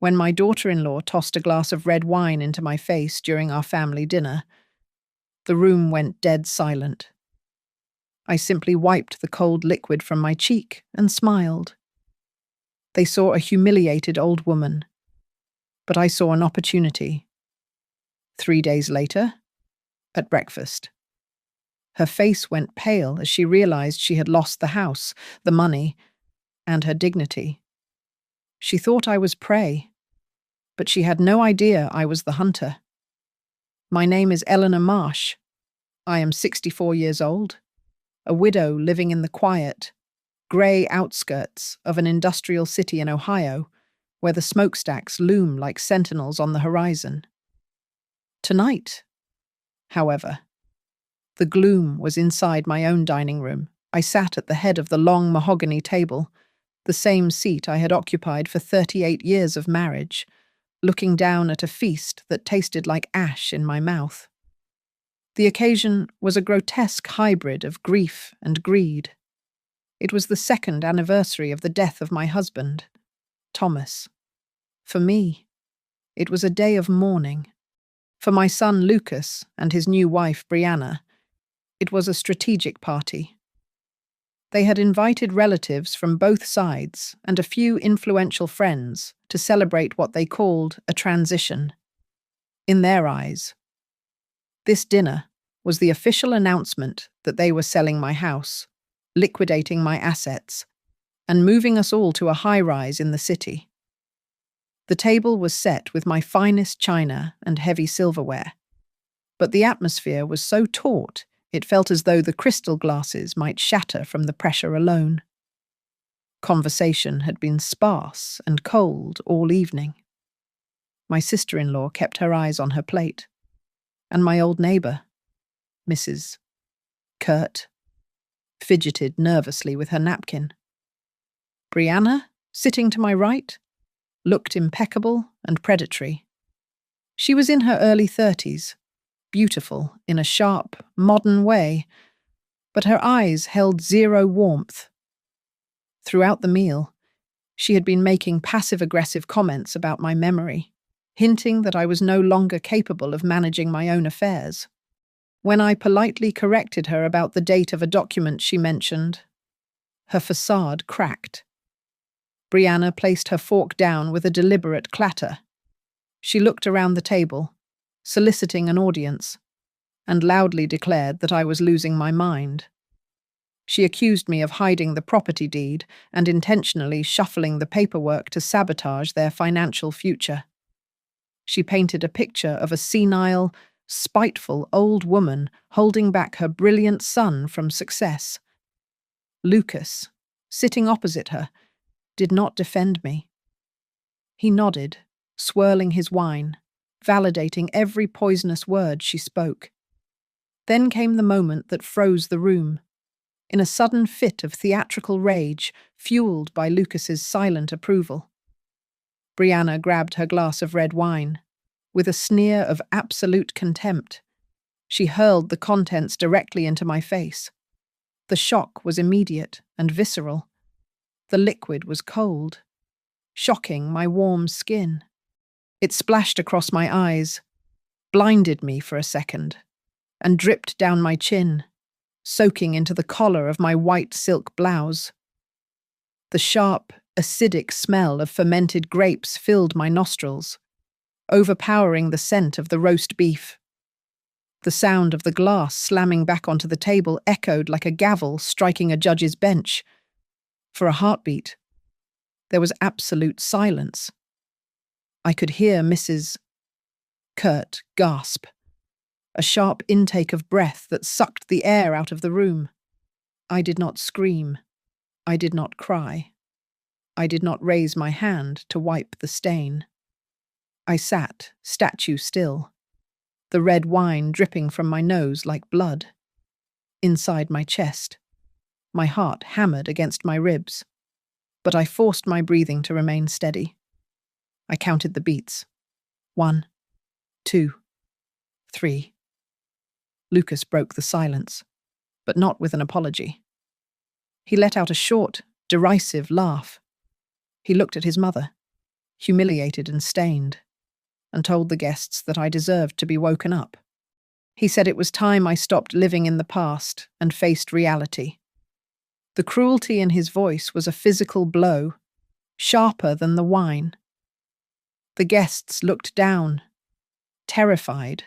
when my daughter-in-law tossed a glass of red wine into my face during our family dinner, the room went dead silent. I simply wiped the cold liquid from my cheek and smiled. They saw a humiliated old woman, but I saw an opportunity. 3 days later, at breakfast, her face went pale as she realized she had lost the house, the money, and her dignity. She thought I was prey, but she had no idea I was the hunter. My name is Eleanor Marsh. I am 64 years old, a widow living in the quiet, grey outskirts of an industrial city in Ohio, where the smokestacks loom like sentinels on the horizon. Tonight, however, the gloom was inside my own dining room. I sat at the head of the long mahogany table, the same seat I had occupied for 38 years of marriage, looking down at a feast that tasted like ash in my mouth. The occasion was a grotesque hybrid of grief and greed. It was the 2nd anniversary of the death of my husband, Thomas. For me, it was a day of mourning. For my son Lucas and his new wife Brianna, it was a strategic party. They had invited relatives from both sides and a few influential friends to celebrate what they called a transition. In their eyes, this dinner was the official announcement that they were selling my house, liquidating my assets, and moving us all to a high-rise in the city. The table was set with my finest china and heavy silverware, but the atmosphere was so taut it felt as though the crystal glasses might shatter from the pressure alone. Conversation had been sparse and cold all evening. My sister-in-law kept her eyes on her plate, and my old neighbour, Mrs. Kurt, fidgeted nervously with her napkin. Brianna, sitting to my right, looked impeccable and predatory. She was in her early 30s, beautiful in a sharp, modern way, but her eyes held zero warmth. Throughout the meal, she had been making passive-aggressive comments about my memory, hinting that I was no longer capable of managing my own affairs. When I politely corrected her about the date of a document she mentioned, her facade cracked. Brianna placed her fork down with a deliberate clatter. She looked around the table, soliciting an audience, and loudly declared that I was losing my mind. She accused me of hiding the property deed and intentionally shuffling the paperwork to sabotage their financial future. She painted a picture of a senile, spiteful old woman holding back her brilliant son from success. Lucas, sitting opposite her, did not defend me. He nodded, swirling his wine, validating every poisonous word she spoke. Then came the moment that froze the room. In a sudden fit of theatrical rage, fueled by Lucas's silent approval, Brianna grabbed her glass of red wine. With a sneer of absolute contempt, she hurled the contents directly into my face. The shock was immediate and visceral. The liquid was cold, shocking my warm skin. It splashed across my eyes, blinded me for a second, and dripped down my chin, soaking into the collar of my white silk blouse. The sharp, acidic smell of fermented grapes filled my nostrils, overpowering the scent of the roast beef. The sound of the glass slamming back onto the table echoed like a gavel striking a judge's bench. For a heartbeat, there was absolute silence. I could hear Mrs. Kurt gasp, a sharp intake of breath that sucked the air out of the room. I did not scream. I did not cry. I did not raise my hand to wipe the stain. I sat, statue still, the red wine dripping from my nose like blood. Inside my chest, my heart hammered against my ribs, but I forced my breathing to remain steady. I counted the beats. 1, 2, 3. Lucas broke the silence, but not with an apology. He let out a short, derisive laugh. He looked at his mother. humiliated and stained, and told the guests that I deserved to be woken up. He said it was time I stopped living in the past and faced reality. The cruelty in his voice was a physical blow, sharper than the wine. The guests looked down, terrified,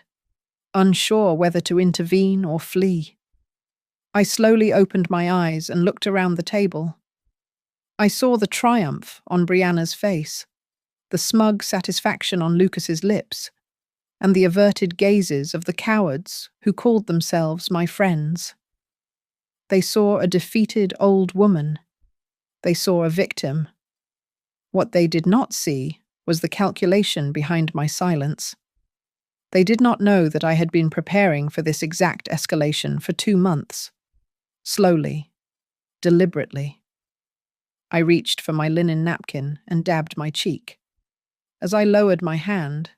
unsure whether to intervene or flee. I slowly opened my eyes and looked around the table. I saw the triumph on Brianna's face, the smug satisfaction on Lucas's lips, and the averted gazes of the cowards who called themselves my friends. They saw a defeated old woman. They saw a victim. What they did not see was the calculation behind my silence. They did not know that I had been preparing for this exact escalation for 2 months. Slowly, deliberately. I reached for my linen napkin and dabbed my cheek. As I lowered my hand,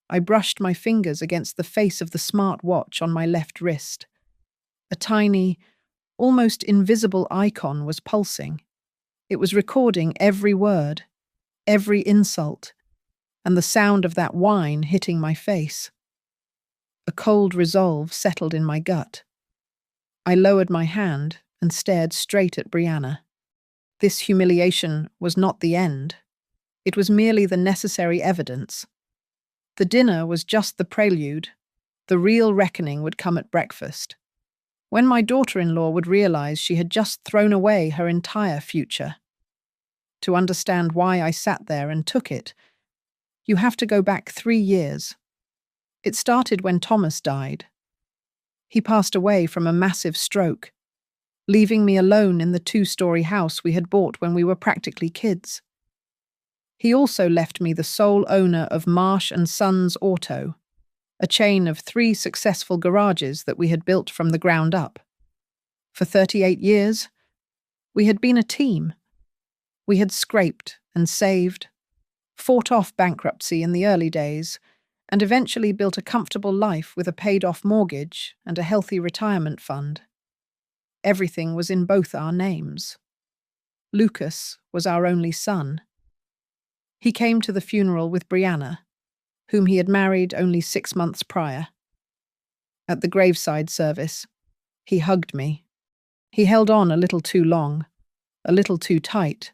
I brushed my fingers against the face of the smart watch on my left wrist. A tiny, almost invisible icon was pulsing. It was recording every word, every insult, and the sound of that wine hitting my face. A cold resolve settled in my gut. I lowered my hand and stared straight at Brianna. This humiliation was not the end. It was merely the necessary evidence. The dinner was just the prelude. The real reckoning would come at breakfast, when my daughter-in-law would realize she had just thrown away her entire future. To understand why I sat there and took it, you have to go back 3 years. It started when Thomas died. He passed away from a massive stroke, leaving me alone in the 2-story house we had bought when we were practically kids. He also left me the sole owner of Marsh & Sons Auto, a chain of 3 successful garages that we had built from the ground up. For 38 years, we had been a team. We had scraped and saved, fought off bankruptcy in the early days, and eventually built a comfortable life with a paid-off mortgage and a healthy retirement fund. Everything was in both our names. Lucas was our only son. He came to the funeral with Brianna, whom he had married only 6 months prior. At the graveside service, he hugged me. He held on a little too long, a little too tight.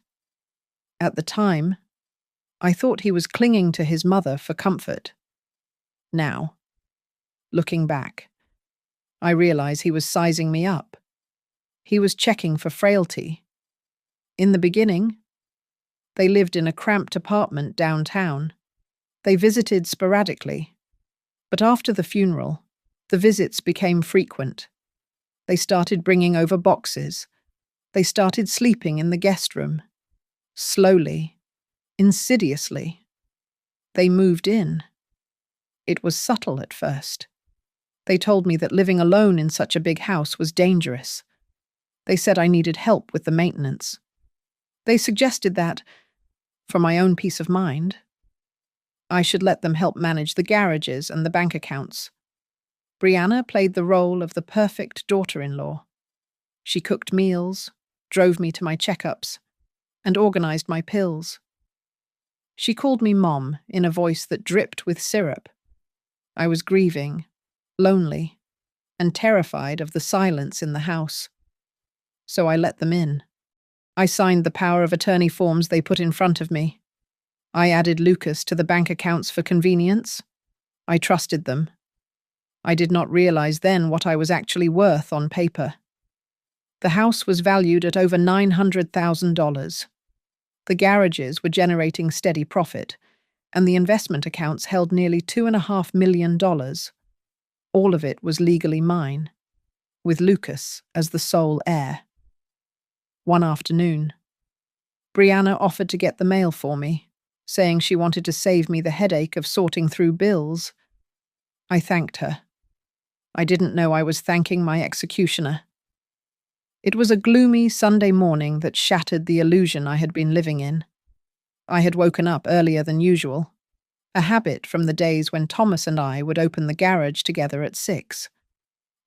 At the time, I thought he was clinging to his mother for comfort. Now, looking back, I realize he was sizing me up. He was checking for frailty. In the beginning, they lived in a cramped apartment downtown. They visited sporadically, but after the funeral, the visits became frequent. They started bringing over boxes. They started sleeping in the guest room. Slowly, insidiously, they moved in. It was subtle at first. They told me that living alone in such a big house was dangerous. They said I needed help with the maintenance. They suggested that, for my own peace of mind, I should let them help manage the garages and the bank accounts. Brianna played the role of the perfect daughter-in-law. She cooked meals, drove me to my checkups, and organized my pills. She called me Mom in a voice that dripped with syrup. I was grieving, lonely, and terrified of the silence in the house. So I let them in. I signed the power of attorney forms they put in front of me. I added Lucas to the bank accounts for convenience. I trusted them. I did not realize then what I was actually worth on paper. The house was valued at over $900,000. The garages were generating steady profit, and the investment accounts held nearly $2.5 million. All of it was legally mine, with Lucas as the sole heir. One afternoon, Brianna offered to get the mail for me, saying she wanted to save me the headache of sorting through bills. I thanked her. I didn't know I was thanking my executioner. It was a gloomy Sunday morning that shattered the illusion I had been living in. I had woken up earlier than usual, a habit from the days when Thomas and I would open the garage together at 6,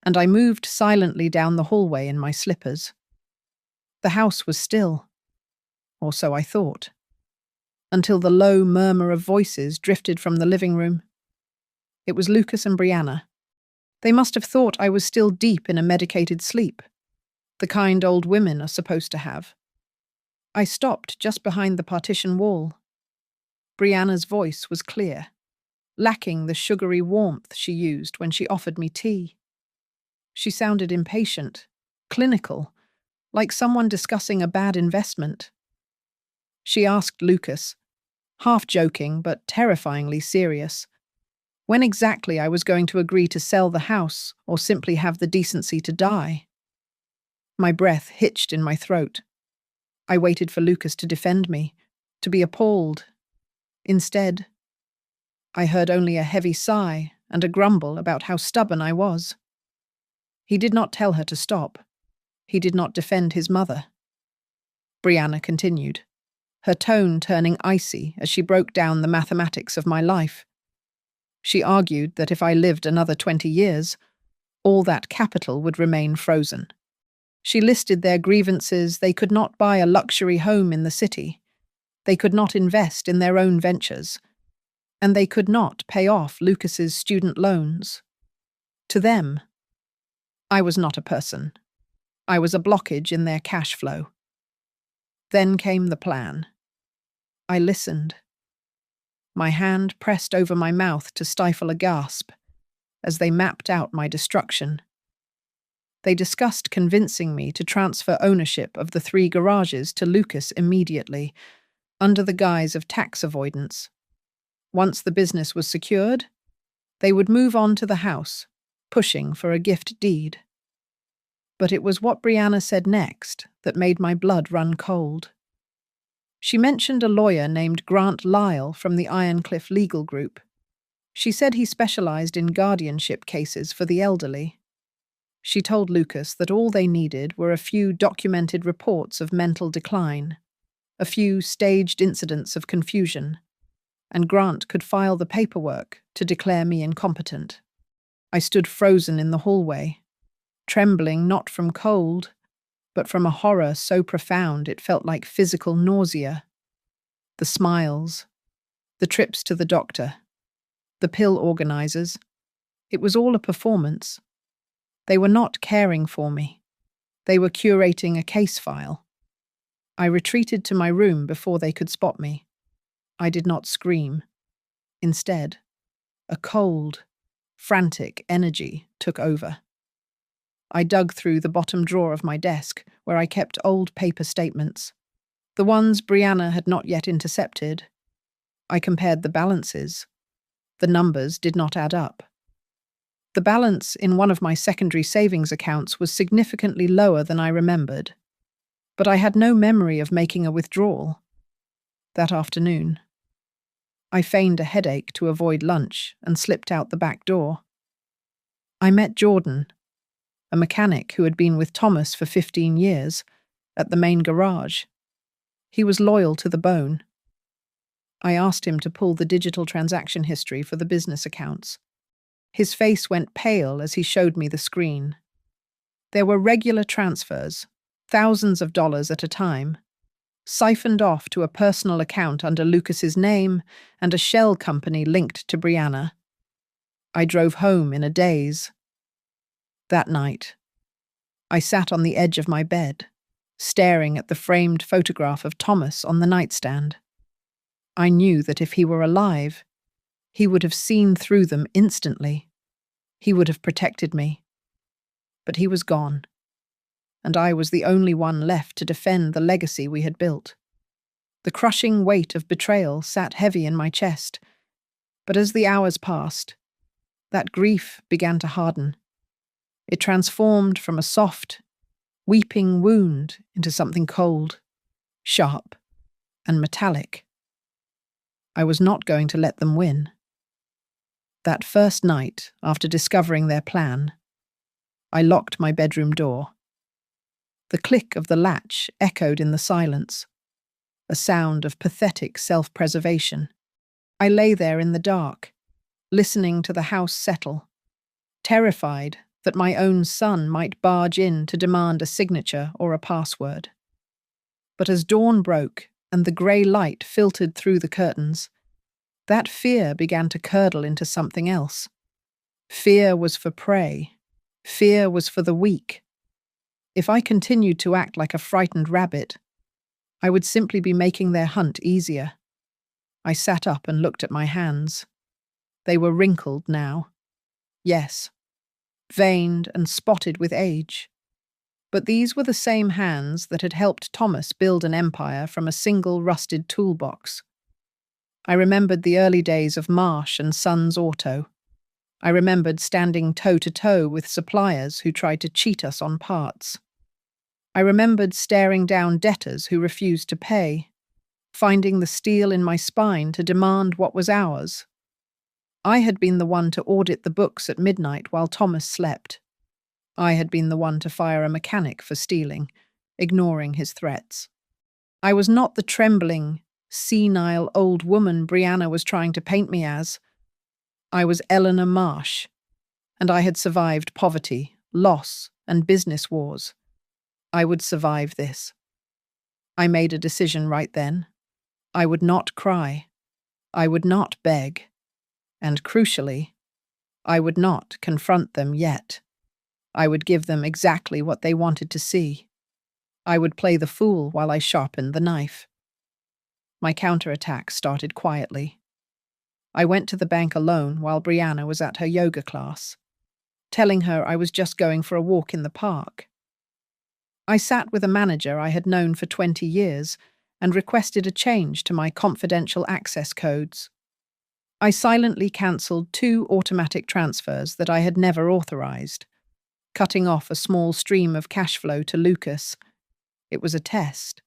and I moved silently down the hallway in my slippers. The house was still, or so I thought, until the low murmur of voices drifted from the living room. It was Lucas and Brianna. They must have thought I was still deep in a medicated sleep, the kind old women are supposed to have. I stopped just behind the partition wall. Brianna's voice was clear, lacking the sugary warmth she used when she offered me tea. She sounded impatient, clinical, like someone discussing a bad investment. She asked Lucas, half joking but terrifyingly serious, when exactly I was going to agree to sell the house or simply have the decency to die. My breath hitched in my throat. I waited for Lucas to defend me, to be appalled. Instead, I heard only a heavy sigh and a grumble about how stubborn I was. He did not tell her to stop. He did not defend his mother. Brianna continued, her tone turning icy as she broke down the mathematics of my life. She argued that if I lived another 20 years, all that capital would remain frozen. She listed their grievances. They could not buy a luxury home in the city. They could not invest in their own ventures. And they could not pay off Lucas's student loans. To them, I was not a person. I was a blockage in their cash flow. Then came the plan. I listened. My hand pressed over my mouth to stifle a gasp as they mapped out my destruction. They discussed convincing me to transfer ownership of the 3 garages to Lucas immediately, under the guise of tax avoidance. Once the business was secured, they would move on to the house, pushing for a gift deed. But it was what Brianna said next that made my blood run cold. She mentioned a lawyer named Grant Lyle from the Ironcliff Legal Group. She said he specialized in guardianship cases for the elderly. She told Lucas that all they needed were a few documented reports of mental decline, a few staged incidents of confusion, and Grant could file the paperwork to declare me incompetent. I stood frozen in the hallway, trembling not from cold, but from a horror so profound it felt like physical nausea. The smiles, the trips to the doctor, the pill organizers, it was all a performance. They were not caring for me. They were curating a case file. I retreated to my room before they could spot me. I did not scream. Instead, a cold, frantic energy took over. I dug through the bottom drawer of my desk, where I kept old paper statements, the ones Brianna had not yet intercepted. I compared the balances. The numbers did not add up. The balance in one of my secondary savings accounts was significantly lower than I remembered, but I had no memory of making a withdrawal. That afternoon, I feigned a headache to avoid lunch and slipped out the back door. I met Jordan, a mechanic who had been with Thomas for 15 years, at the main garage. He was loyal to the bone. I asked him to pull the digital transaction history for the business accounts. His face went pale as he showed me the screen. There were regular transfers, thousands of dollars at a time, siphoned off to a personal account under Lucas's name and a shell company linked to Brianna. I drove home in a daze. That night, I sat on the edge of my bed, staring at the framed photograph of Thomas on the nightstand. I knew that if he were alive, he would have seen through them instantly. He would have protected me. But he was gone, and I was the only one left to defend the legacy we had built. The crushing weight of betrayal sat heavy in my chest, but as the hours passed, that grief began to harden. It transformed from a soft, weeping wound into something cold, sharp, and metallic. I was not going to let them win. That first night, after discovering their plan, I locked my bedroom door. The click of the latch echoed in the silence, a sound of pathetic self-preservation. I lay there in the dark, listening to the house settle, terrified that my own son might barge in to demand a signature or a password. But as dawn broke and the grey light filtered through the curtains. That fear began to curdle into something else. Fear was for prey. Fear was for the weak. If I continued to act like a frightened rabbit, I would simply be making their hunt easier. I sat up and looked at my hands. They were wrinkled now. Yes, veined and spotted with age. But these were the same hands that had helped Thomas build an empire from a single rusted toolbox. I remembered the early days of Marsh and Sons Auto. I remembered standing toe-to-toe with suppliers who tried to cheat us on parts. I remembered staring down debtors who refused to pay, finding the steel in my spine to demand what was ours. I had been the one to audit the books at midnight while Thomas slept. I had been the one to fire a mechanic for stealing, ignoring his threats. I was not the trembling, senile old woman Brianna was trying to paint me as. I was Eleanor Marsh, and I had survived poverty, loss, and business wars. I would survive this. I made a decision right then. I would not cry. I would not beg. And crucially, I would not confront them yet. I would give them exactly what they wanted to see. I would play the fool while I sharpened the knife. My counterattack started quietly. I went to the bank alone while Brianna was at her yoga class, telling her I was just going for a walk in the park. I sat with a manager I had known for 20 years and requested a change to my confidential access codes. I silently cancelled 2 automatic transfers that I had never authorized, cutting off a small stream of cash flow to Lucas. It was a test.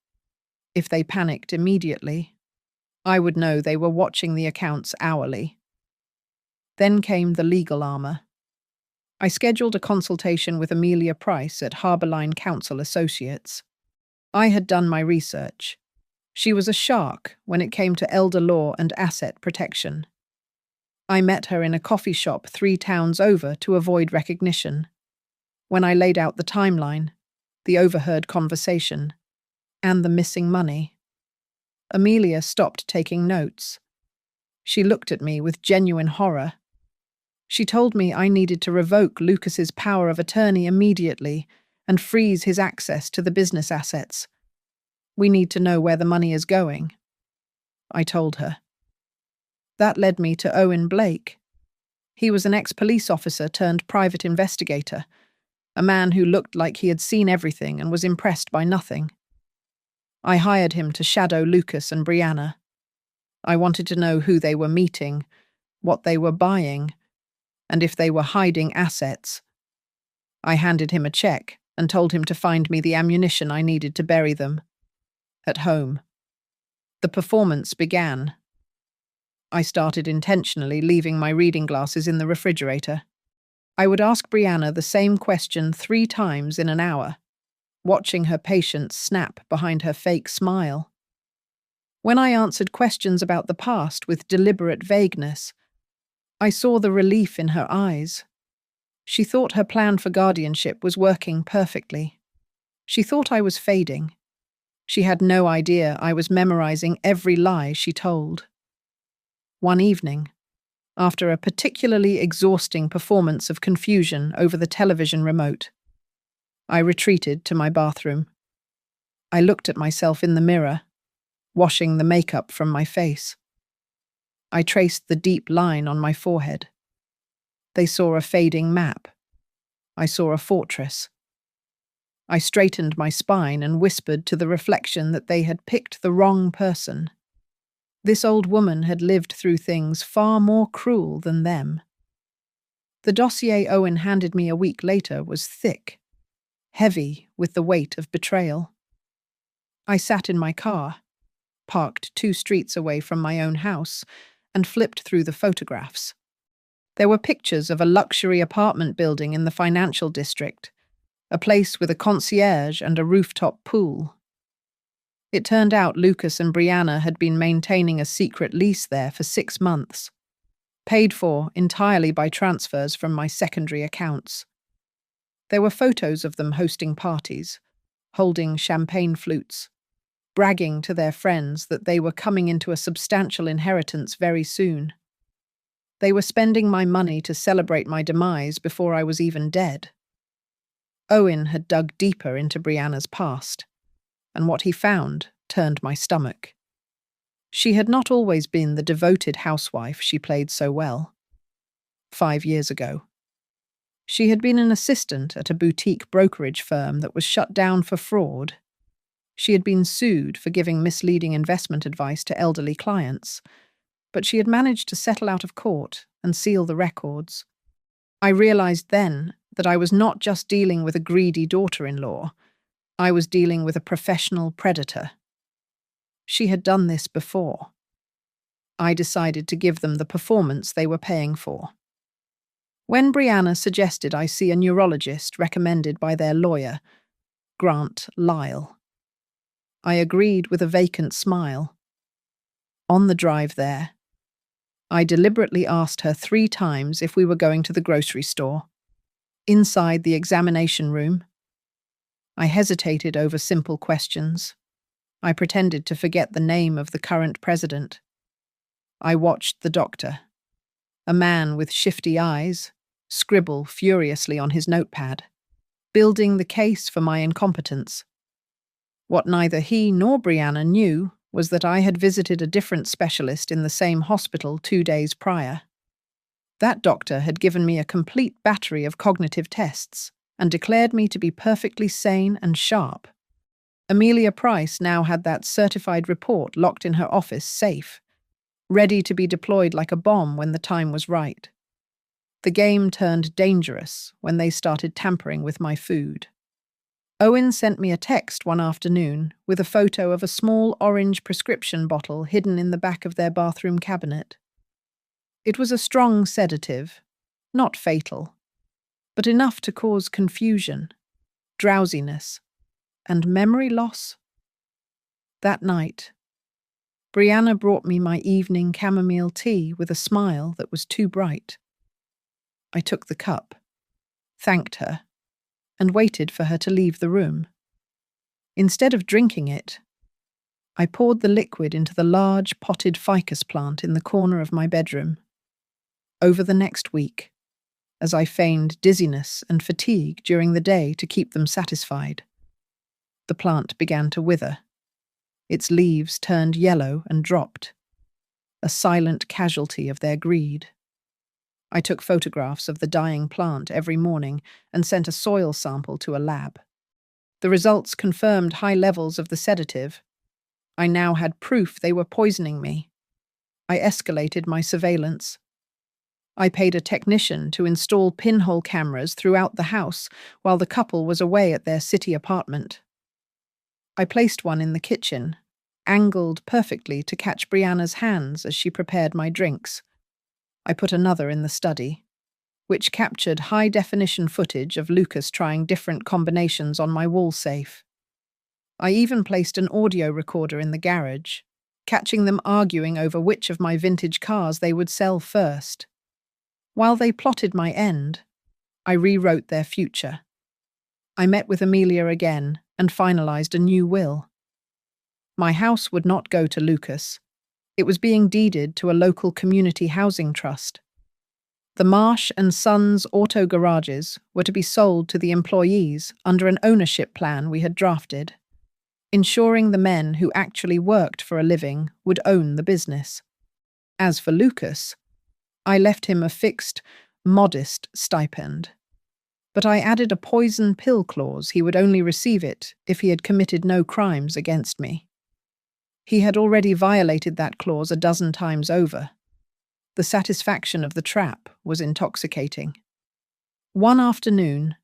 If they panicked immediately, I would know they were watching the accounts hourly. Then came the legal armour. I scheduled a consultation with Amelia Price at Harbourline Counsel Associates. I had done my research. She was a shark when it came to elder law and asset protection. I met her in a coffee shop 3 towns over to avoid recognition. When I laid out the timeline, the overheard conversation, and the missing money, Amelia stopped taking notes. She looked at me with genuine horror. She told me I needed to revoke Lucas's power of attorney immediately and freeze his access to the business assets. We need to know where the money is going, I told her. That led me to Owen Blake. He was an ex-police officer turned private investigator, a man who looked like he had seen everything and was impressed by nothing. I hired him to shadow Lucas and Brianna. I wanted to know who they were meeting, what they were buying, and if they were hiding assets. I handed him a check and told him to find me the ammunition I needed to bury them. At home. The performance began. I started intentionally leaving my reading glasses in the refrigerator. I would ask Brianna the same question 3 times in an hour, watching her patience snap behind her fake smile. When I answered questions about the past with deliberate vagueness, I saw the relief in her eyes. She thought her plan for guardianship was working perfectly. She thought I was fading. She had no idea I was memorizing every lie she told. One evening, after a particularly exhausting performance of confusion over the television remote, I retreated to my bathroom. I looked at myself in the mirror, washing the makeup from my face. I traced the deep line on my forehead. They saw a fading map. I saw a fortress. I straightened my spine and whispered to the reflection that they had picked the wrong person. This old woman had lived through things far more cruel than them. The dossier Owen handed me a week later was thick, heavy with the weight of betrayal. I sat in my car, parked 2 streets away from my own house, and flipped through the photographs. There were pictures of a luxury apartment building in the financial district, a place with a concierge and a rooftop pool. It turned out Lucas and Brianna had been maintaining a secret lease there for 6 months, paid for entirely by transfers from my secondary accounts. There were photos of them hosting parties, holding champagne flutes, bragging to their friends that they were coming into a substantial inheritance very soon. They were spending my money to celebrate my demise before I was even dead. Owen had dug deeper into Brianna's past, and what he found turned my stomach. She had not always been the devoted housewife she played so well. 5 years ago, she had been an assistant at a boutique brokerage firm that was shut down for fraud. She had been sued for giving misleading investment advice to elderly clients, but she had managed to settle out of court and seal the records. I realized then that I was not just dealing with a greedy daughter-in-law, I was dealing with a professional predator. She had done this before. I decided to give them the performance they were paying for. When Brianna suggested I see a neurologist recommended by their lawyer, Grant Lyle, I agreed with a vacant smile. On the drive there, I deliberately asked her 3 times if we were going to the grocery store. Inside the examination room, I hesitated over simple questions. I pretended to forget the name of the current president. I watched the doctor, a man with shifty eyes, scribble furiously on his notepad, building the case for my incompetence. What neither he nor Brianna knew was that I had visited a different specialist in the same hospital 2 days prior. That doctor had given me a complete battery of cognitive tests and declared me to be perfectly sane and sharp. Amelia Price now had that certified report locked in her office safe, ready to be deployed like a bomb when the time was right. The game turned dangerous when they started tampering with my food. Owen sent me a text one afternoon with a photo of a small orange prescription bottle hidden in the back of their bathroom cabinet. It was a strong sedative, not fatal, but enough to cause confusion, drowsiness, and memory loss. That night, Brianna brought me my evening chamomile tea with a smile that was too bright. I took the cup, thanked her, and waited for her to leave the room. Instead of drinking it, I poured the liquid into the large potted ficus plant in the corner of my bedroom. Over the next week, as I feigned dizziness and fatigue during the day to keep them satisfied, the plant began to wither. Its leaves turned yellow and dropped, a silent casualty of their greed. I took photographs of the dying plant every morning and sent a soil sample to a lab. The results confirmed high levels of the sedative. I now had proof they were poisoning me. I escalated my surveillance. I paid a technician to install pinhole cameras throughout the house while the couple was away at their city apartment. I placed one in the kitchen, angled perfectly to catch Brianna's hands as she prepared my drinks. I put another in the study, which captured high-definition footage of Lucas trying different combinations on my wall safe. I even placed an audio recorder in the garage, catching them arguing over which of my vintage cars they would sell first. While they plotted my end, I rewrote their future. I met with Amelia again and finalized a new will. My house would not go to Lucas. It was being deeded to a local community housing trust. The Marsh and Sons auto garages were to be sold to the employees under an ownership plan we had drafted, ensuring the men who actually worked for a living would own the business. As for Lucas, I left him a fixed, modest stipend, but I added a poison pill clause he would only receive it if he had committed no crimes against me. He had already violated that clause 12 times over. The satisfaction of the trap was intoxicating. One afternoon,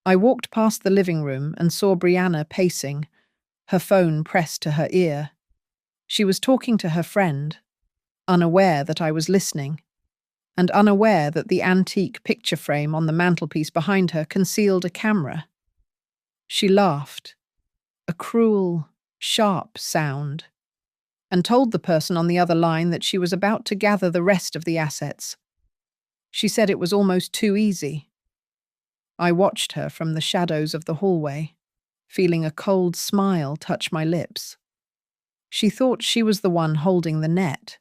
I walked past the living room and saw Brianna pacing, her phone pressed to her ear. She was talking to her friend, unaware that I was listening, and unaware that the antique picture frame on the mantelpiece behind her concealed a camera. She laughed, a cruel, sharp sound, and told the person on the other line that she was about to gather the rest of the assets. She said it was almost too easy. I watched her from the shadows of the hallway. feeling a cold smile touch my lips. She thought she was the one holding the net,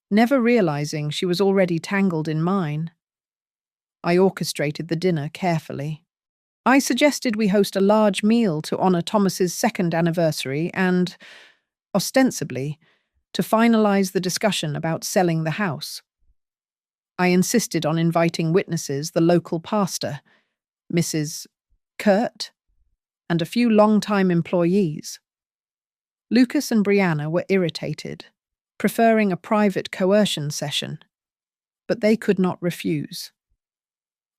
never realizing she was already tangled in mine. I orchestrated the dinner carefully. I suggested we host a large meal to honor Thomas's second anniversary and, ostensibly, to finalize the discussion about selling the house. I insisted on inviting witnesses, the local pastor, Mrs. Kurt, and a few long-time employees. Lucas and Brianna were irritated, preferring a private coercion session, but they could not refuse.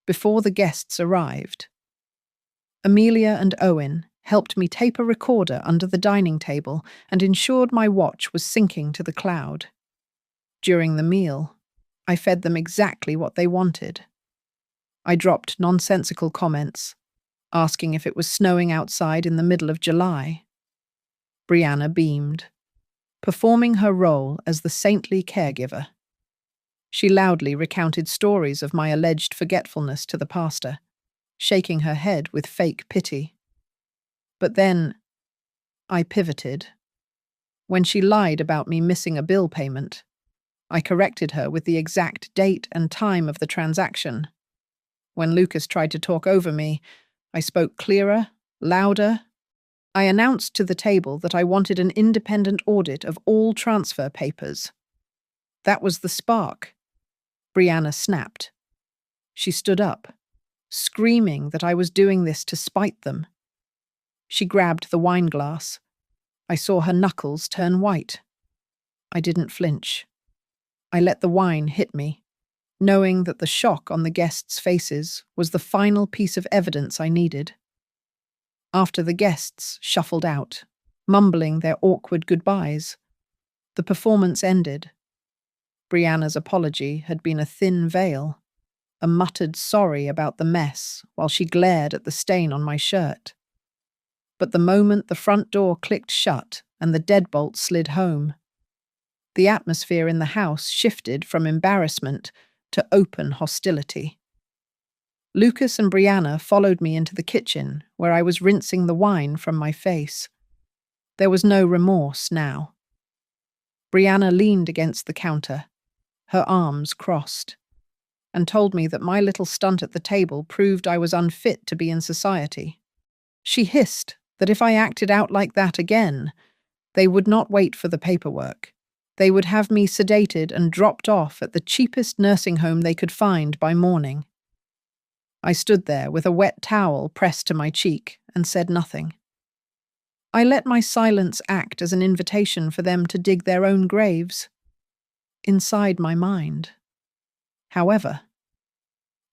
Before the guests arrived, Amelia and Owen helped me tape a recorder under the dining table and ensured my watch was syncing to the cloud. During the meal, I fed them exactly what they wanted. I dropped nonsensical comments, asking if it was snowing outside in the middle of July. Brianna beamed, performing her role as the saintly caregiver. She loudly recounted stories of my alleged forgetfulness to the pastor, shaking her head with fake pity. But then, I pivoted. When she lied about me missing a bill payment, I corrected her with the exact date and time of the transaction. When Lucas tried to talk over me, I spoke clearer, louder. I announced to the table that I wanted an independent audit of all transfer papers. That was the spark. Brianna snapped. She stood up, screaming that I was doing this to spite them. She grabbed the wine glass. I saw her knuckles turn white. I didn't flinch. I let the wine hit me, knowing that the shock on the guests' faces was the final piece of evidence I needed. After the guests shuffled out, mumbling their awkward goodbyes, the performance ended. Brianna's apology had been a thin veil, a muttered sorry about the mess while she glared at the stain on my shirt. But the moment the front door clicked shut and the deadbolt slid home, the atmosphere in the house shifted from embarrassment to open hostility. Lucas and Brianna followed me into the kitchen, where I was rinsing the wine from my face. There was no remorse now. Brianna leaned against the counter, her arms crossed, and told me that my little stunt at the table proved I was unfit to be in society. She hissed that if I acted out like that again, they would not wait for the paperwork. They would have me sedated and dropped off at the cheapest nursing home they could find by morning. I stood there with a wet towel pressed to my cheek and said nothing. I let my silence act as an invitation for them to dig their own graves inside my mind. However,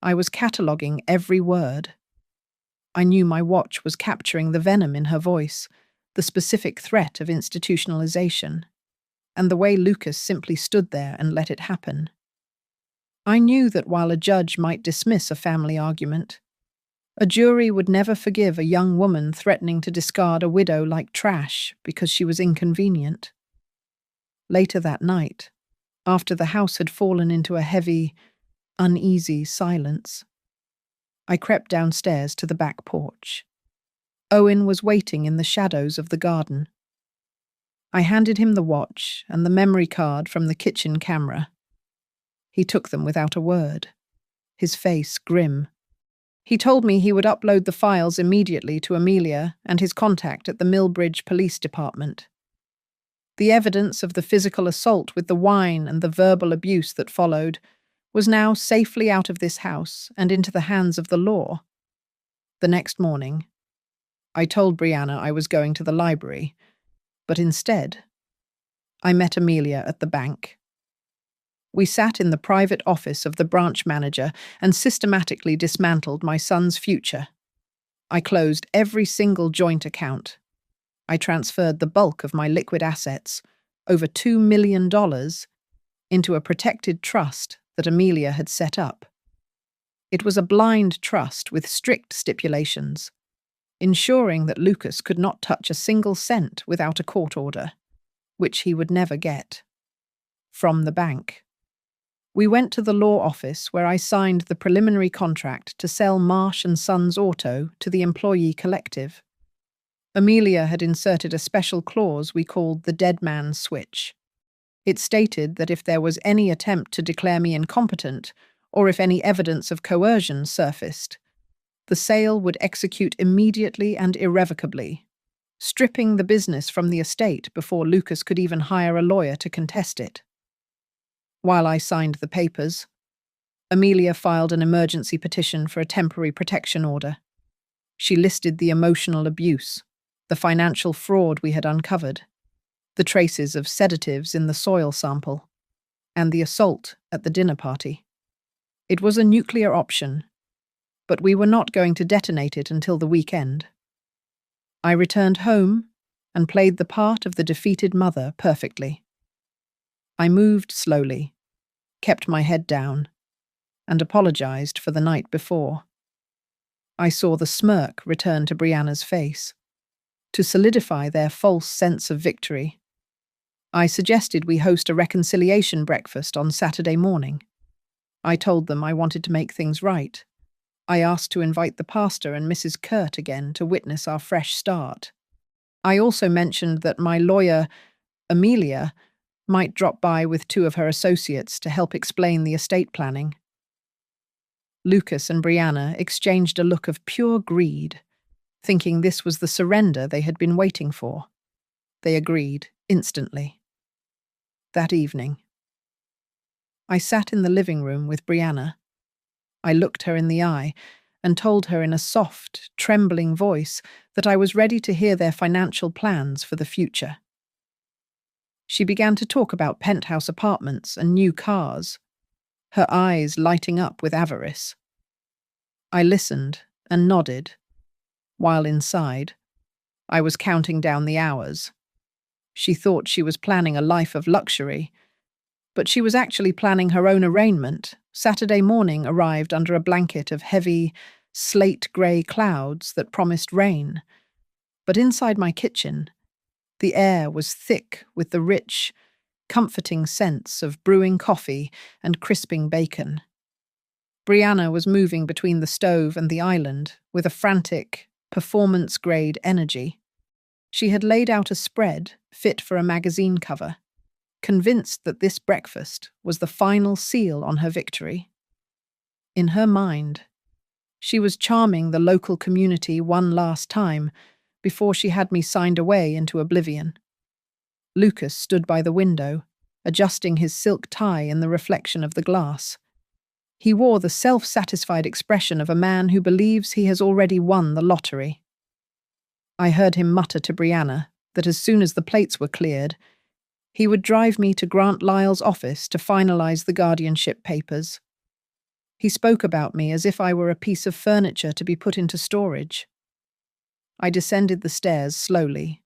I was cataloguing every word. I knew my watch was capturing the venom in her voice, the specific threat of institutionalization, and the way Lucas simply stood there and let it happen. I knew that while a judge might dismiss a family argument, a jury would never forgive a young woman threatening to discard a widow like trash because she was inconvenient. Later that night, after the house had fallen into a heavy, uneasy silence, I crept downstairs to the back porch. Owen was waiting in the shadows of the garden. I handed him the watch and the memory card from the kitchen camera. He took them without a word, his face grim. He told me he would upload the files immediately to Amelia and his contact at the Millbridge Police Department. The evidence of the physical assault with the wine and the verbal abuse that followed was now safely out of this house and into the hands of the law. The next morning, I told Brianna I was going to the library, but instead, I met Amelia at the bank. We sat in the private office of the branch manager and systematically dismantled my son's future. I closed every single joint account. I transferred the bulk of my liquid assets, over $2 million, into a protected trust that Amelia had set up. It was a blind trust with strict stipulations, ensuring that Lucas could not touch a single cent without a court order, which he would never get. From the bank, we went to the law office where I signed the preliminary contract to sell Marsh & Sons Auto to the employee collective. Amelia had inserted a special clause we called the dead man switch. It stated that if there was any attempt to declare me incompetent, or if any evidence of coercion surfaced, the sale would execute immediately and irrevocably, stripping the business from the estate before Lucas could even hire a lawyer to contest it. While I signed the papers, Amelia filed an emergency petition for a temporary protection order. She listed the emotional abuse, the financial fraud we had uncovered, the traces of sedatives in the soil sample, and the assault at the dinner party. It was a nuclear option, but we were not going to detonate it until the weekend. I returned home and played the part of the defeated mother perfectly. I moved slowly, kept my head down, and apologized for the night before. I saw the smirk return to Brianna's face. To solidify their false sense of victory, I suggested we host a reconciliation breakfast on Saturday morning. I told them I wanted to make things right. I asked to invite the pastor and Mrs. Kurt again to witness our fresh start. I also mentioned that my lawyer, Amelia, might drop by with 2 of her associates to help explain the estate planning. Lucas and Brianna exchanged a look of pure greed, thinking this was the surrender they had been waiting for. They agreed instantly. That evening, I sat in the living room with Brianna. I looked her in the eye and told her in a soft, trembling voice that I was ready to hear their financial plans for the future. She began to talk about penthouse apartments and new cars, her eyes lighting up with avarice. I listened and nodded, while inside, I was counting down the hours. She thought she was planning a life of luxury, but she was actually planning her own arraignment. Saturday morning arrived under a blanket of heavy, slate-grey clouds that promised rain. But inside my kitchen, the air was thick with the rich, comforting scents of brewing coffee and crisping bacon. Brianna was moving between the stove and the island with a frantic, performance-grade energy. She had laid out a spread fit for a magazine cover, convinced that this breakfast was the final seal on her victory. In her mind, she was charming the local community one last time before she had me signed away into oblivion. Lucas stood by the window, adjusting his silk tie in the reflection of the glass. He wore the self-satisfied expression of a man who believes he has already won the lottery. I heard him mutter to Brianna that as soon as the plates were cleared, he would drive me to Grant Lyle's office to finalize the guardianship papers. He spoke about me as if I were a piece of furniture to be put into storage. I descended the stairs slowly,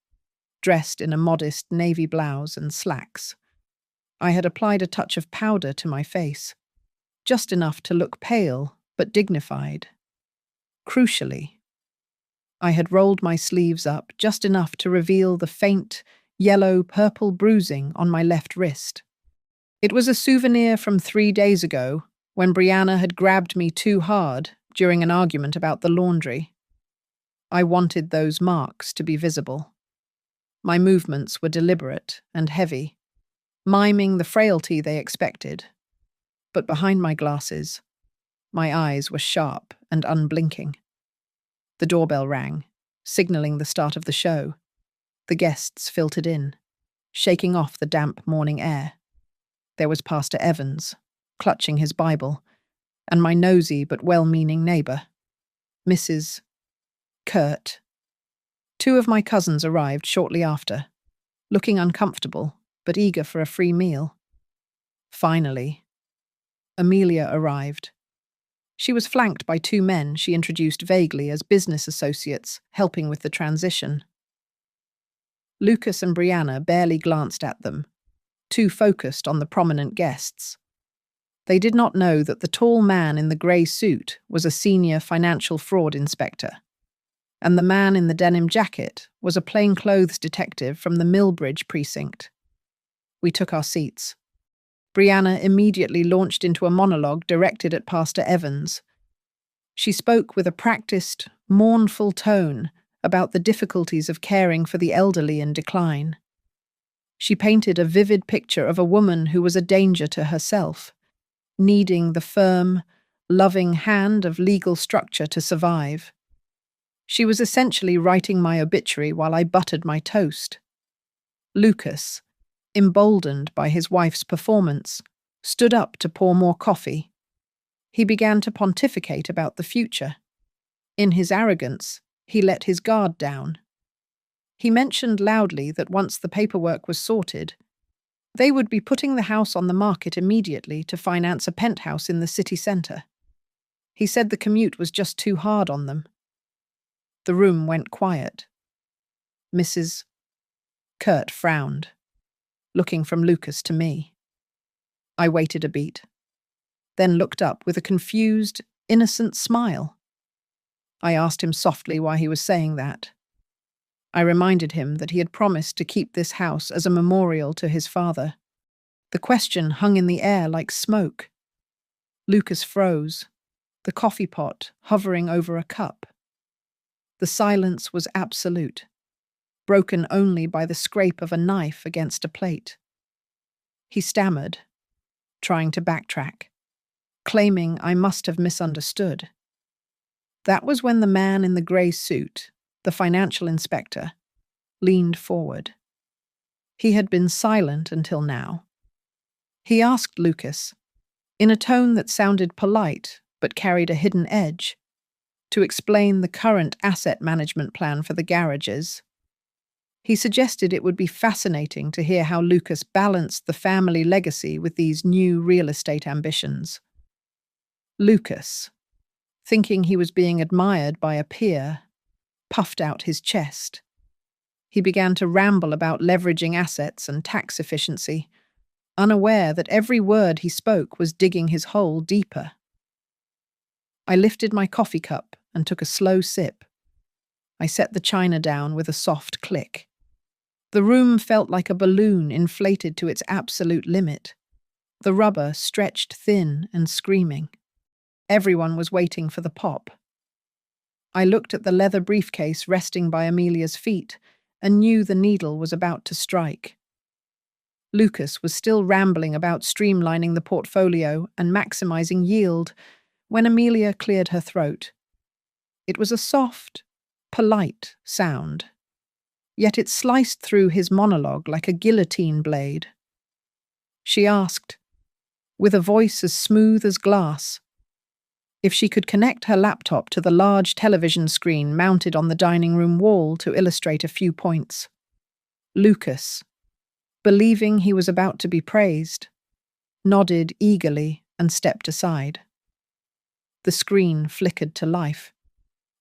dressed in a modest navy blouse and slacks. I had applied a touch of powder to my face, just enough to look pale but dignified. Crucially, I had rolled my sleeves up just enough to reveal the faint, yellow-purple bruising on my left wrist. It was a souvenir from 3 days ago, when Brianna had grabbed me too hard during an argument about the laundry. I wanted those marks to be visible. My movements were deliberate and heavy, miming the frailty they expected. But behind my glasses, my eyes were sharp and unblinking. The doorbell rang, signaling the start of the show. The guests filtered in, shaking off the damp morning air. There was Pastor Evans, clutching his Bible, and my nosy but well-meaning neighbour, Mrs. Kurt. 2 of my cousins arrived shortly after, looking uncomfortable but eager for a free meal. Finally, Amelia arrived. She was flanked by 2 men she introduced vaguely as business associates helping with the transition. Lucas and Brianna barely glanced at them, too focused on the prominent guests. They did not know that the tall man in the grey suit was a senior financial fraud inspector, and the man in the denim jacket was a plainclothes detective from the Millbridge precinct. We took our seats. Brianna immediately launched into a monologue directed at Pastor Evans. She spoke with a practiced, mournful tone about the difficulties of caring for the elderly in decline. She painted a vivid picture of a woman who was a danger to herself, needing the firm, loving hand of legal structure to survive. She was essentially writing my obituary while I buttered my toast. Lucas, emboldened by his wife's performance, stood up to pour more coffee. He began to pontificate about the future. In his arrogance, he let his guard down. He mentioned loudly that once the paperwork was sorted, they would be putting the house on the market immediately to finance a penthouse in the city centre. He said the commute was just too hard on them. The room went quiet. Mrs. Kurt frowned, looking from Lucas to me. I waited a beat, then looked up with a confused, innocent smile. I asked him softly why he was saying that. I reminded him that he had promised to keep this house as a memorial to his father. The question hung in the air like smoke. Lucas froze, the coffee pot hovering over a cup. The silence was absolute, broken only by the scrape of a knife against a plate. He stammered, trying to backtrack, claiming I must have misunderstood. That was when the man in the grey suit, the financial inspector, leaned forward. He had been silent until now. He asked Lucas, in a tone that sounded polite but carried a hidden edge, to explain the current asset management plan for the garages. He suggested it would be fascinating to hear how Lucas balanced the family legacy with these new real estate ambitions. Lucas, thinking he was being admired by a peer, puffed out his chest. He began to ramble about leveraging assets and tax efficiency, unaware that every word he spoke was digging his hole deeper. I lifted my coffee cup and took a slow sip. I set the china down with a soft click. The room felt like a balloon inflated to its absolute limit, the rubber stretched thin and screaming. Everyone was waiting for the pop. I looked at the leather briefcase resting by Amelia's feet and knew the needle was about to strike. Lucas was still rambling about streamlining the portfolio and maximizing yield when Amelia cleared her throat. It was a soft, polite sound, yet it sliced through his monologue like a guillotine blade. She asked, with a voice as smooth as glass, if she could connect her laptop to the large television screen mounted on the dining room wall to illustrate a few points. Lucas, believing he was about to be praised, nodded eagerly and stepped aside. The screen flickered to life,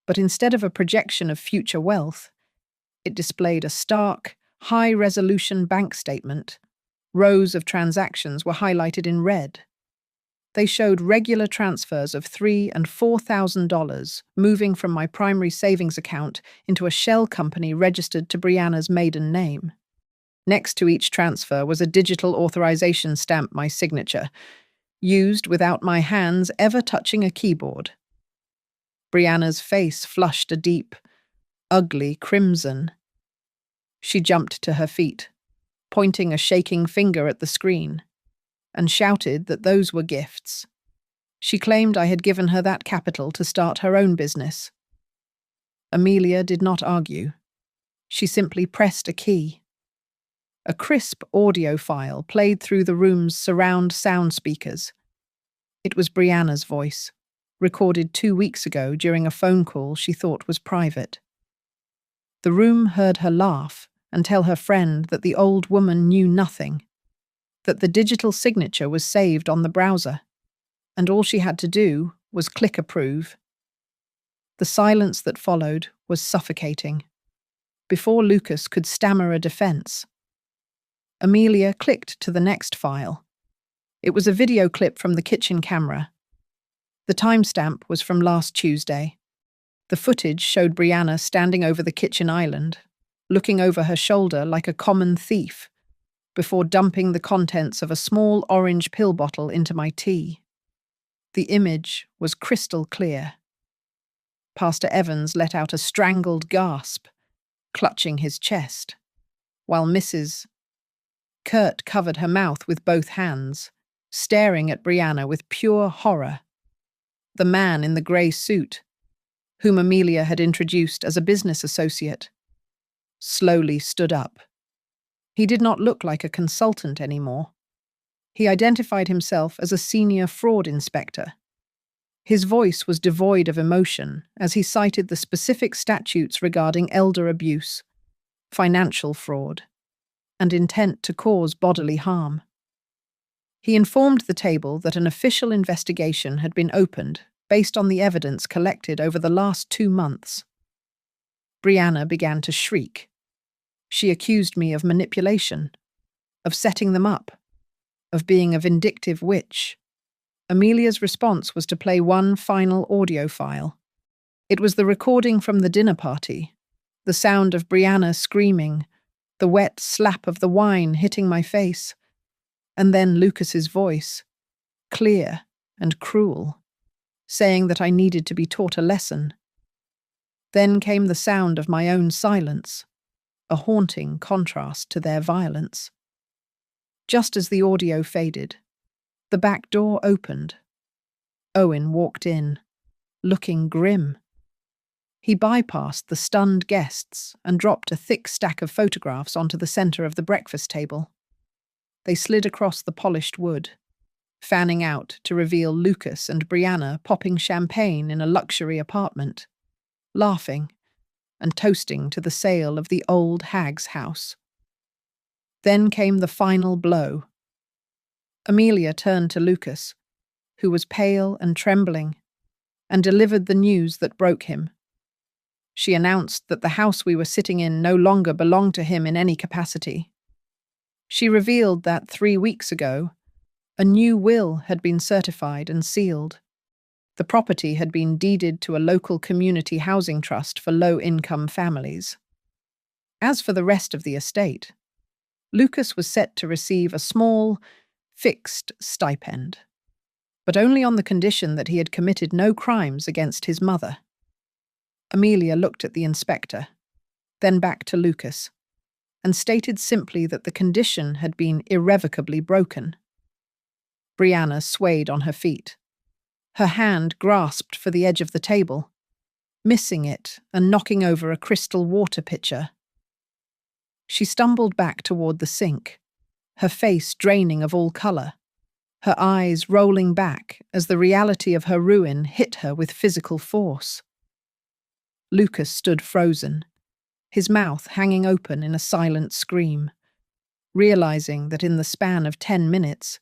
but instead of a projection of future wealth, it displayed a stark, high-resolution bank statement. Rows of transactions were highlighted in red. They showed regular transfers of $3,000 and $4,000 moving from my primary savings account into a shell company registered to Brianna's maiden name. Next to each transfer was a digital authorization stamp, my signature, used without my hands ever touching a keyboard. Brianna's face flushed a deep, ugly crimson. She jumped to her feet, pointing a shaking finger at the screen, and shouted that those were gifts. She claimed I had given her that capital to start her own business. Amelia did not argue. She simply pressed a key. A crisp audio file played through the room's surround sound speakers. It was Brianna's voice, recorded 2 weeks ago during a phone call she thought was private. The room heard her laugh and tell her friend that the old woman knew nothing, that the digital signature was saved on the browser, and all she had to do was click approve. The silence that followed was suffocating. Before Lucas could stammer a defense, Amelia clicked to the next file. It was a video clip from the kitchen camera. The timestamp was from last Tuesday. The footage showed Brianna standing over the kitchen island, looking over her shoulder like a common thief, before dumping the contents of a small orange pill bottle into my tea. The image was crystal clear. Pastor Evans let out a strangled gasp, clutching his chest, while Mrs. Kurt covered her mouth with both hands, staring at Brianna with pure horror. The man in the grey suit, whom Amelia had introduced as a business associate, slowly stood up. He did not look like a consultant anymore. He identified himself as a senior fraud inspector. His voice was devoid of emotion as he cited the specific statutes regarding elder abuse, financial fraud, and intent to cause bodily harm. He informed the table that an official investigation had been opened based on the evidence collected over the last 2 months. Brianna began to shriek. She accused me of manipulation, of setting them up, of being a vindictive witch. Amelia's response was to play one final audio file. It was the recording from the dinner party, the sound of Brianna screaming, the wet slap of the wine hitting my face, and then Lucas's voice, clear and cruel, saying that I needed to be taught a lesson. Then came the sound of my own silence, a haunting contrast to their violence. Just as the audio faded, the back door opened. Owen walked in, looking grim. He bypassed the stunned guests and dropped a thick stack of photographs onto the center of the breakfast table. They slid across the polished wood, fanning out to reveal Lucas and Brianna popping champagne in a luxury apartment, laughing and toasting to the sale of the old hag's house. Then came the final blow. Amelia turned to Lucas, who was pale and trembling, and delivered the news that broke him. She announced that the house we were sitting in no longer belonged to him in any capacity. She revealed that 3 weeks ago, a new will had been certified and sealed. The property had been deeded to a local community housing trust for low-income families. As for the rest of the estate, Lucas was set to receive a small, fixed stipend, but only on the condition that he had committed no crimes against his mother. Amelia looked at the inspector, then back to Lucas, and stated simply that the condition had been irrevocably broken. Brianna swayed on her feet. Her hand grasped for the edge of the table, missing it and knocking over a crystal water pitcher. She stumbled back toward the sink, her face draining of all color, her eyes rolling back as the reality of her ruin hit her with physical force. Lucas stood frozen, his mouth hanging open in a silent scream, realizing that in the span of 10 minutes,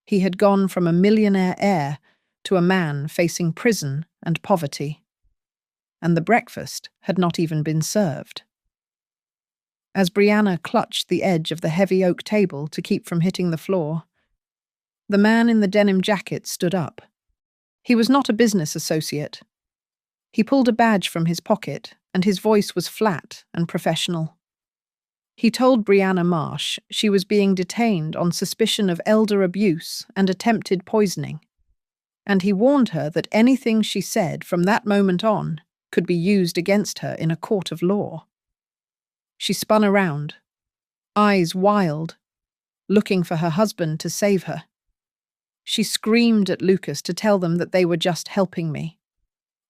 he had gone from a millionaire heir to a man facing prison and poverty. And the breakfast had not even been served. As Brianna clutched the edge of the heavy oak table to keep from hitting the floor, the man in the denim jacket stood up. He was not a business associate. He pulled a badge from his pocket, and his voice was flat and professional. He told Brianna Marsh she was being detained on suspicion of elder abuse and attempted poisoning, and he warned her that anything she said from that moment on could be used against her in a court of law. She spun around, eyes wild, looking for her husband to save her. She screamed at Lucas to tell them that they were just helping me,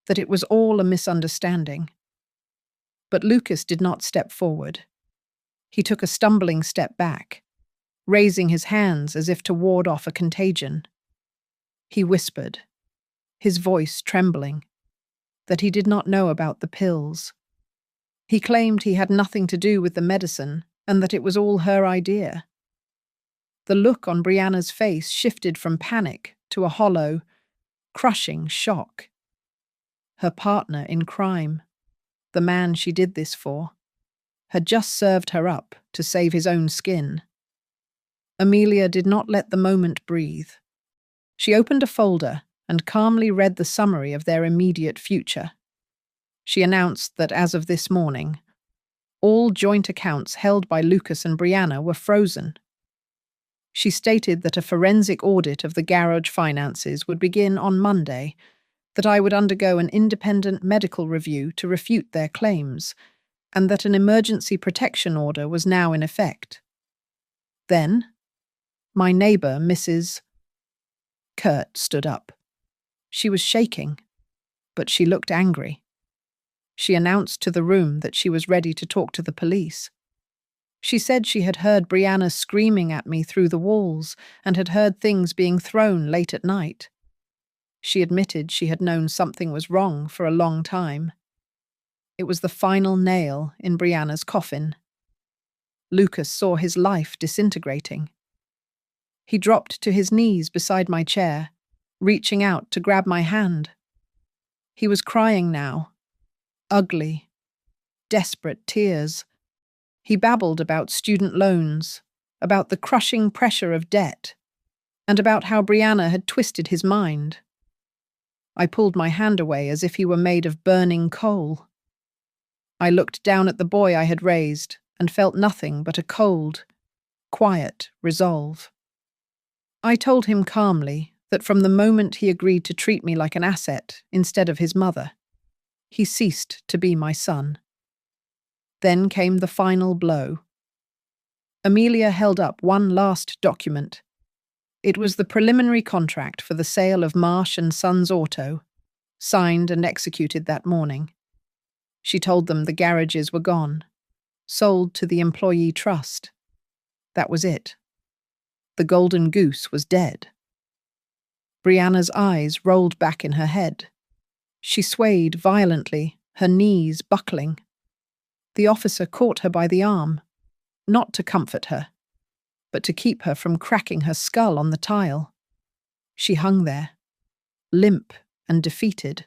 that it was all a misunderstanding. But Lucas did not step forward. He took a stumbling step back, raising his hands as if to ward off a contagion. He whispered, his voice trembling, that he did not know about the pills. He claimed he had nothing to do with the medicine and that it was all her idea. The look on Brianna's face shifted from panic to a hollow, crushing shock. Her partner in crime, the man she did this for, had just served her up to save his own skin. Amelia did not let the moment breathe. She opened a folder and calmly read the summary of their immediate future. She announced that as of this morning, all joint accounts held by Lucas and Brianna were frozen. She stated that a forensic audit of the garage finances would begin on Monday, that I would undergo an independent medical review to refute their claims, and that an emergency protection order was now in effect. Then, my neighbour, Mrs. Kurt, stood up. She was shaking, but she looked angry. She announced to the room that she was ready to talk to the police. She said she had heard Brianna screaming at me through the walls and had heard things being thrown late at night. She admitted she had known something was wrong for a long time. It was the final nail in Brianna's coffin. Lucas saw his life disintegrating. He dropped to his knees beside my chair, reaching out to grab my hand. He was crying now. Ugly, desperate tears. He babbled about student loans, about the crushing pressure of debt, and about how Brianna had twisted his mind. I pulled my hand away as if he were made of burning coal. I looked down at the boy I had raised and felt nothing but a cold, quiet resolve. I told him calmly that from the moment he agreed to treat me like an asset instead of his mother, he ceased to be my son. Then came the final blow. Amelia held up one last document. It was the preliminary contract for the sale of Marsh and Sons Auto, signed and executed that morning. She told them the garages were gone, sold to the employee trust. That was it. The golden goose was dead. Brianna's eyes rolled back in her head. She swayed violently, her knees buckling. The officer caught her by the arm, not to comfort her, but to keep her from cracking her skull on the tile. She hung there, limp and defeated.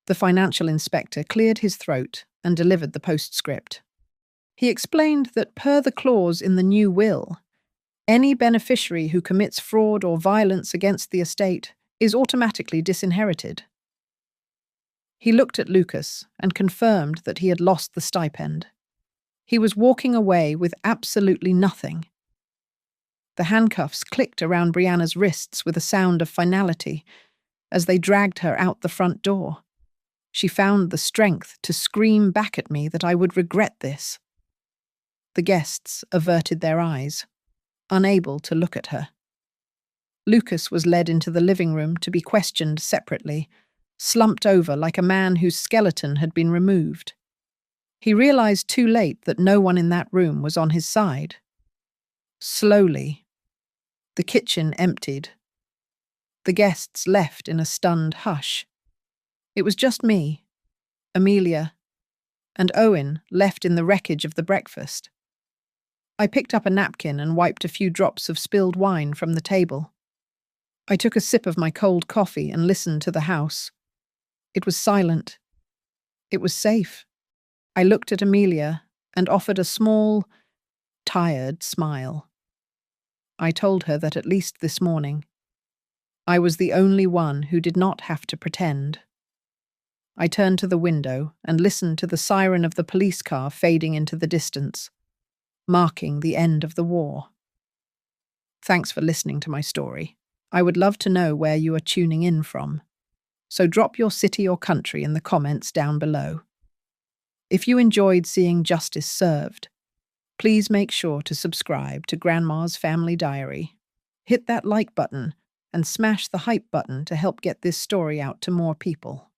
The financial inspector cleared his throat and delivered the postscript. He explained that per the clause in the new will, any beneficiary who commits fraud or violence against the estate is automatically disinherited. He looked at Lucas and confirmed that he had lost the stipend. He was walking away with absolutely nothing. The handcuffs clicked around Brianna's wrists with a sound of finality as they dragged her out the front door. She found the strength to scream back at me that I would regret this. The guests averted their eyes, unable to look at her. Lucas was led into the living room to be questioned separately, slumped over like a man whose skeleton had been removed. He realized too late that no one in that room was on his side. Slowly, the kitchen emptied. The guests left in a stunned hush. It was just me, Amelia, and Owen left in the wreckage of the breakfast. I picked up a napkin and wiped a few drops of spilled wine from the table. I took a sip of my cold coffee and listened to the house. It was silent. It was safe. I looked at Amelia and offered a small, tired smile. I told her that at least this morning, I was the only one who did not have to pretend. I turned to the window and listened to the siren of the police car fading into the distance, marking the end of the war. Thanks for listening to my story. I would love to know where you are tuning in from, so drop your city or country in the comments down below. If you enjoyed seeing justice served, please make sure to subscribe to Grandma's Family Diary. Hit that like button and smash the hype button to help get this story out to more people.